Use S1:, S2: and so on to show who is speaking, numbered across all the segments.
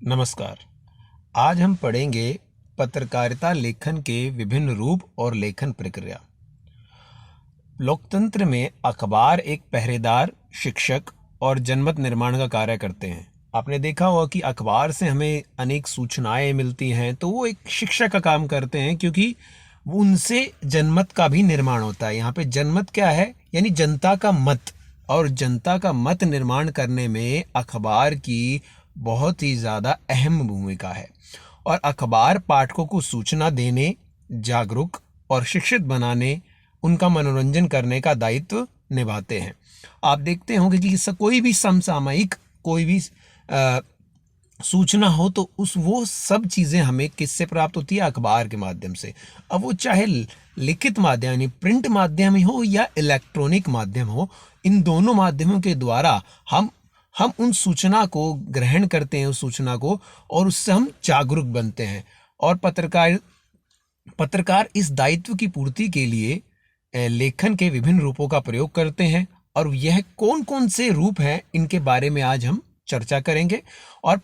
S1: नमस्कार। आज हम पढ़ेंगे पत्रकारिता लेखन के विभिन्न रूप और लेखन प्रक्रिया। लोकतंत्र में अखबार एक पहरेदार, शिक्षक और जनमत निर्माण का कार्य करते हैं। आपने देखा होगा कि अखबार से हमें अनेक सूचनाएं मिलती हैं, तो वो एक शिक्षक का काम करते हैं, क्योंकि उनसे जनमत का भी निर्माण होता है। यहाँ पे जनमत क्या है? यानी जनता का मत, और जनता का मत निर्माण करने में अखबार की बहुत ही ज़्यादा अहम भूमिका है। और अखबार पाठकों को सूचना देने, जागरूक और शिक्षित बनाने, उनका मनोरंजन करने का दायित्व निभाते हैं। आप देखते होंगे कि कोई भी समसामयिक कोई भी सूचना हो तो वो सब चीज़ें हमें किससे प्राप्त होती है? अखबार के माध्यम से। अब वो चाहे लिखित माध्यम यानी प्रिंट माध्यम हो या इलेक्ट्रॉनिक माध्यम हो, इन दोनों माध्यमों के द्वारा हम उन सूचना को ग्रहण करते हैं, उस सूचना को, और उससे हम जागरूक बनते हैं। और पत्रकार इस दायित्व की पूर्ति के लिए लेखन के विभिन्न रूपों का प्रयोग करते हैं। और यह कौन कौन से रूप हैं, इनके बारे में आज हम चर्चा करेंगे। और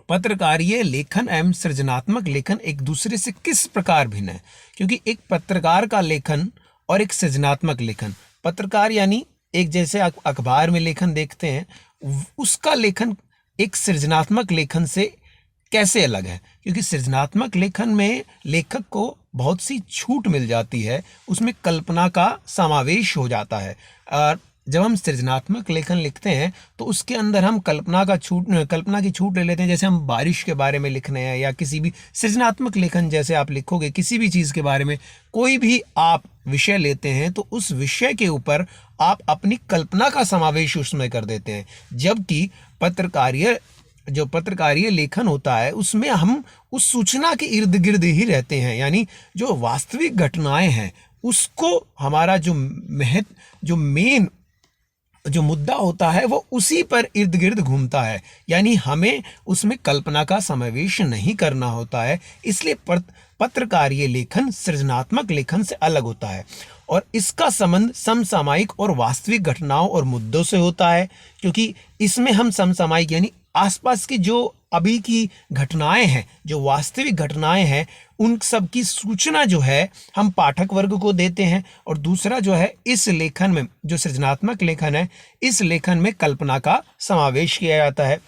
S1: पत्रकारीय लेखन एवं सृजनात्मक लेखन एक दूसरे से किस प्रकार भिन्न है, क्योंकि एक पत्रकार का लेखन और एक सृजनात्मक लेखन, पत्रकार यानी एक जैसे अखबार में लेखन देखते हैं, उसका लेखन एक सृजनात्मक लेखन से कैसे अलग है? क्योंकि सृजनात्मक लेखन में लेखक को बहुत सी छूट मिल जाती है, उसमें कल्पना का समावेश हो जाता है। और जब हम सृजनात्मक लेखन लिखते हैं तो उसके अंदर हम कल्पना की छूट ले लेते हैं। जैसे हम बारिश के बारे में लिखने हैं, या किसी भी सृजनात्मक लेखन जैसे आप लिखोगे किसी भी चीज़ के बारे में, कोई भी आप विषय लेते हैं तो उस विषय के ऊपर आप अपनी कल्पना का समावेश उसमें कर देते हैं। जबकि पत्रकारीय लेखन होता है, उसमें हम उस सूचना के इर्द गिर्द ही रहते हैं, यानी जो वास्तविक घटनाएं हैं उसको हमारा जो मेन जो मुद्दा होता है वो उसी पर इर्द गिर्द घूमता है, यानी हमें उसमें कल्पना का समावेश नहीं करना होता है। इसलिए पत्रकारीय लेखन सृजनात्मक लेखन से अलग होता है, और इसका संबंध समसामयिक और वास्तविक घटनाओं और मुद्दों से होता है, क्योंकि इसमें हम समसामयिक यानी आसपास की जो अभी की घटनाएं हैं, जो वास्तविक घटनाएं हैं, उन सब की सूचना जो है हम पाठक वर्ग को देते हैं। और दूसरा जो है, इस लेखन में जो सृजनात्मक लेखन है, इस लेखन में कल्पना का समावेश किया जाता है।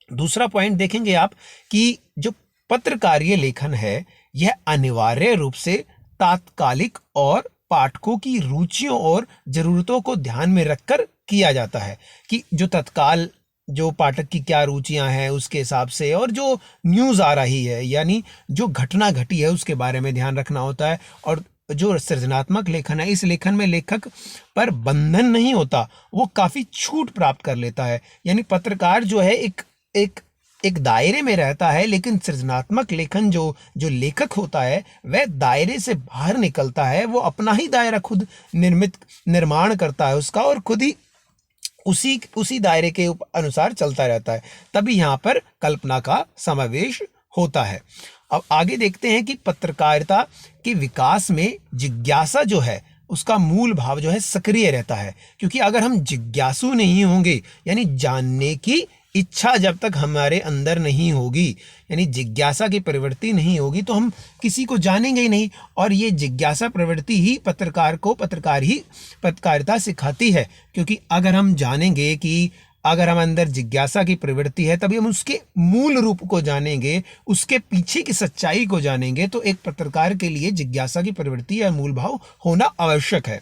S1: दूसरा पॉइंट देखेंगे आप कि जो पत्रकारीय लेखन है, यह अनिवार्य रूप से तात्कालिक और पाठकों की रुचियों और जरूरतों को ध्यान में रखकर किया जाता है, कि जो तत्काल जो पाठक की क्या रुचियां हैं उसके हिसाब से, और जो न्यूज़ आ रही है यानी जो घटना घटी है उसके बारे में ध्यान रखना होता है। और जो सृजनात्मक लेखन है, इस लेखन में लेखक पर बंधन नहीं होता, वो काफ़ी छूट प्राप्त कर लेता है। यानी पत्रकार जो है एक दायरे में रहता है, लेकिन सृजनात्मक लेखन जो लेखक होता है वह दायरे से बाहर निकलता है, वो अपना ही दायरा खुद निर्माण करता है उसका, और खुद ही उसी दायरे के अनुसार चलता रहता है। तभी यहाँ पर कल्पना का समावेश होता है। अब आगे देखते हैं कि पत्रकारिता के विकास में जिज्ञासा जो है उसका मूल भाव जो है सक्रिय रहता है, क्योंकि अगर हम जिज्ञासु नहीं होंगे, यानी जानने की इच्छा जब तक हमारे अंदर नहीं होगी, यानी जिज्ञासा की प्रवृत्ति नहीं होगी, तो हम किसी को जानेंगे ही नहीं। और ये जिज्ञासा प्रवृत्ति ही पत्रकारिता सिखाती है, क्योंकि अगर हम जानेंगे कि अगर हम अंदर जिज्ञासा की प्रवृत्ति है, तभी हम उसके मूल रूप को जानेंगे, उसके पीछे की सच्चाई को जानेंगे। तो एक पत्रकार के लिए जिज्ञासा की प्रवृत्ति या मूल भाव होना आवश्यक है।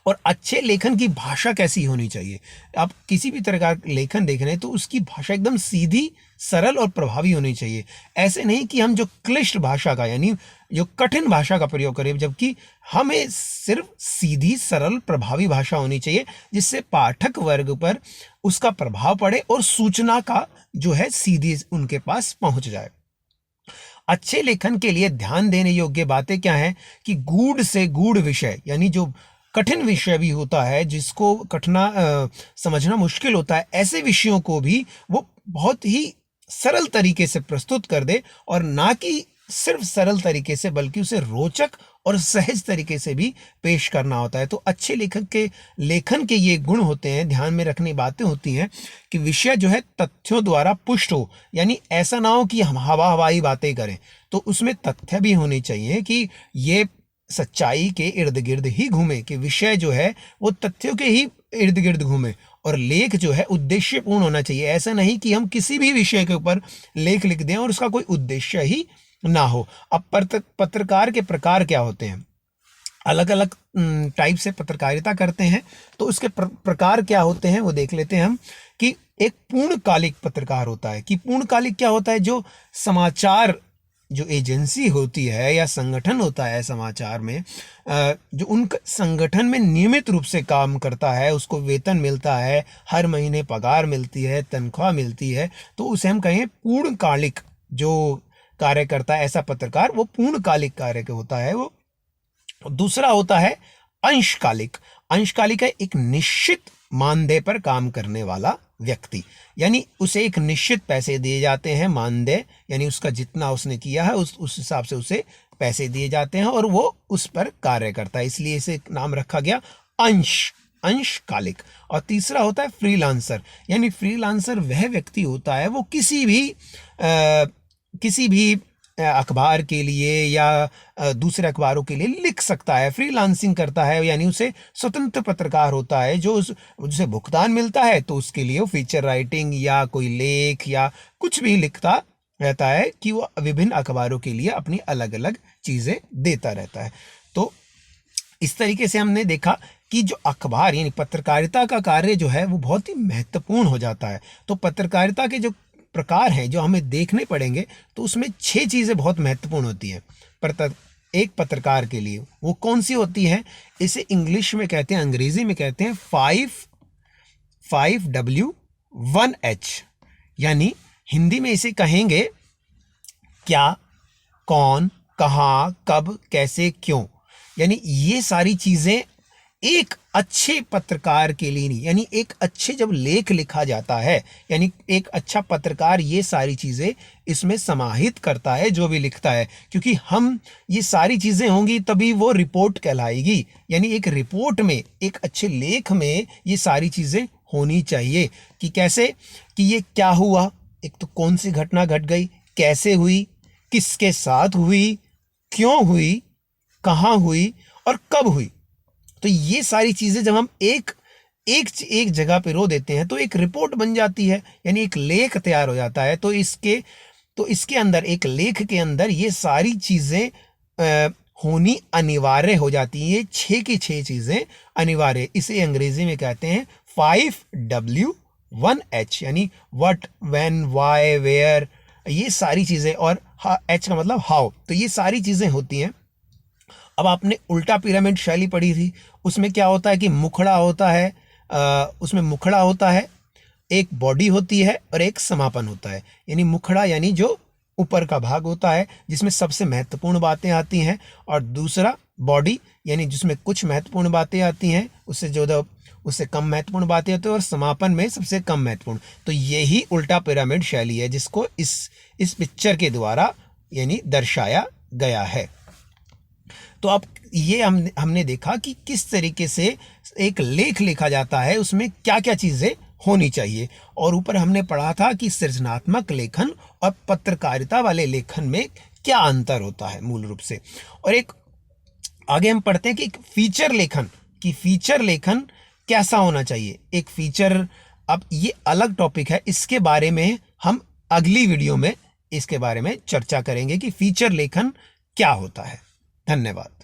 S1: और अच्छे लेखन की भाषा कैसी होनी चाहिए? आप किसी भी तरह का लेखन देख रहे हैं तो उसकी भाषा एकदम सीधी, सरल और प्रभावी होनी चाहिए। ऐसे नहीं कि हम जो क्लिष्ट भाषा का यानी जो कठिन भाषा का प्रयोग करें, जबकि हमें सिर्फ सीधी, सरल, प्रभावी भाषा होनी चाहिए, जिससे पाठक वर्ग पर उसका प्रभाव पड़े और सूचना का जो है सीधी उनके पास पहुंच जाए। अच्छे लेखन के लिए ध्यान देने योग्य बातें क्या हैं? कि गूढ़ से गूढ़ विषय, यानी जो कठिन विषय भी होता है, जिसको समझना मुश्किल होता है, ऐसे विषयों को भी वो बहुत ही सरल तरीके से प्रस्तुत कर दे, और ना कि सिर्फ सरल तरीके से, बल्कि उसे रोचक और सहज तरीके से भी पेश करना होता है। तो अच्छे लेखन के ये गुण होते हैं, ध्यान में रखनी बातें होती हैं कि विषय जो है तथ्यों द्वारा पुष्ट हो, यानी ऐसा ना हो कि हम हवाई बातें करें, तो उसमें तथ्य भी होने चाहिए कि ये सच्चाई के इर्द गिर्द ही घूमे, कि विषय जो है वो तथ्यों के ही इर्द गिर्द घूमे, और लेख जो है उद्देश्यपूर्ण होना चाहिए। ऐसा नहीं कि हम किसी भी विषय के ऊपर लेख लिख दें और उसका कोई उद्देश्य ही ना हो। अब पत्रकार के प्रकार क्या होते हैं, अलग अलग टाइप से पत्रकारिता करते हैं, तो उसके प्रकार क्या होते हैं वो देख लेते हैं हम। कि एक पूर्णकालिक पत्रकार होता है, कि पूर्णकालिक क्या होता है, जो समाचार जो एजेंसी होती है या संगठन होता है समाचार में, जो उन संगठन में नियमित रूप से काम करता है, उसको वेतन मिलता है, हर महीने पगार मिलती है, तनख्वाह मिलती है, तो उसे हम कहें पूर्णकालिक जो कार्य करता है ऐसा पत्रकार, वो पूर्णकालिक कार्य के होता है वो। दूसरा होता है अंशकालिक। अंशकालिक है एक निश्चित मानदेय पर काम करने वाला व्यक्ति, यानी उसे एक निश्चित पैसे दिए जाते हैं, मानदेय यानी उसका जितना उसने किया है उस हिसाब से उसे पैसे दिए जाते हैं और वो उस पर कार्य करता है, इसलिए इसे नाम रखा गया अंशकालिक। और तीसरा होता है फ्रीलांसर, यानी फ्रीलांसर वह व्यक्ति होता है वो किसी भी अखबार के लिए या दूसरे अखबारों के लिए लिख सकता है, फ्रीलांसिंग करता है, यानी उसे स्वतंत्र पत्रकार होता है, जो उसे भुगतान मिलता है तो उसके लिए वो फीचर राइटिंग या कोई लेख या कुछ भी लिखता रहता है, कि वो विभिन्न अखबारों के लिए अपनी अलग अलग चीज़ें देता रहता है। तो इस तरीके से हमने देखा कि जो अखबार यानी पत्रकारिता का कार्य जो है वो बहुत ही महत्वपूर्ण हो जाता है। तो पत्रकारिता के जो प्रकार हैं जो हमें देखने पड़ेंगे, तो उसमें 6 चीज़ें बहुत महत्वपूर्ण होती हैं एक पत्रकार के लिए। वो कौन सी होती हैं, इसे इंग्लिश में कहते हैं, अंग्रेजी में कहते हैं 5W1H, यानी हिंदी में इसे कहेंगे क्या, कौन, कहाँ, कब, कैसे, क्यों। यानी ये सारी चीज़ें एक अच्छे पत्रकार के लिए नहीं, यानी एक अच्छे जब लेख लिखा जाता है, यानी एक अच्छा पत्रकार ये सारी चीज़ें इसमें समाहित करता है जो भी लिखता है, क्योंकि हम ये सारी चीज़ें होंगी तभी वो रिपोर्ट कहलाएगी। यानी एक रिपोर्ट में, एक अच्छे लेख में ये सारी चीज़ें होनी चाहिए कि कैसे, कि ये क्या हुआ, एक तो कौन सी घटना घट गई, कैसे हुई, किसके साथ हुई, क्यों हुई, कहाँ हुई और कब हुई। तो ये सारी चीज़ें जब हम एक जगह पे रो देते हैं तो एक रिपोर्ट बन जाती है, यानी एक लेख तैयार हो जाता है। तो इसके अंदर, एक लेख के अंदर ये सारी चीज़ें होनी अनिवार्य हो जाती हैं। ये 6 की 6 चीज़ें अनिवार्य, इसे अंग्रेजी में कहते हैं 5W1H, यानी व्हाट, व्हेन, व्हाई, वेयर, ये सारी चीज़ें, और H का मतलब हाउ। तो ये सारी चीज़ें होती हैं। अब आपने उल्टा पिरामिड शैली पढ़ी थी, उसमें क्या होता है कि मुखड़ा होता है, उसमें मुखड़ा होता है, एक बॉडी होती है और एक समापन होता है। यानी मुखड़ा यानी जो ऊपर का भाग होता है जिसमें सबसे महत्वपूर्ण बातें आती हैं, और दूसरा बॉडी यानी जिसमें कुछ महत्वपूर्ण बातें आती हैं, उससे कम महत्वपूर्ण बातें होती हैं, और समापन में सबसे कम महत्वपूर्ण। तो यही उल्टा पिरामिड शैली है जिसको इस पिक्चर के द्वारा यानी दर्शाया गया है। तो अब ये हमने देखा कि किस तरीके से एक लेख लिखा जाता है, उसमें क्या क्या चीज़ें होनी चाहिए, और ऊपर हमने पढ़ा था कि सृजनात्मक लेखन और पत्रकारिता वाले लेखन में क्या अंतर होता है मूल रूप से। और एक आगे हम पढ़ते हैं कि फीचर लेखन कैसा होना चाहिए। एक फीचर, अब ये अलग टॉपिक है, इसके बारे में हम अगली वीडियो में इसके बारे में चर्चा करेंगे कि फीचर लेखन क्या होता है। धन्यवाद।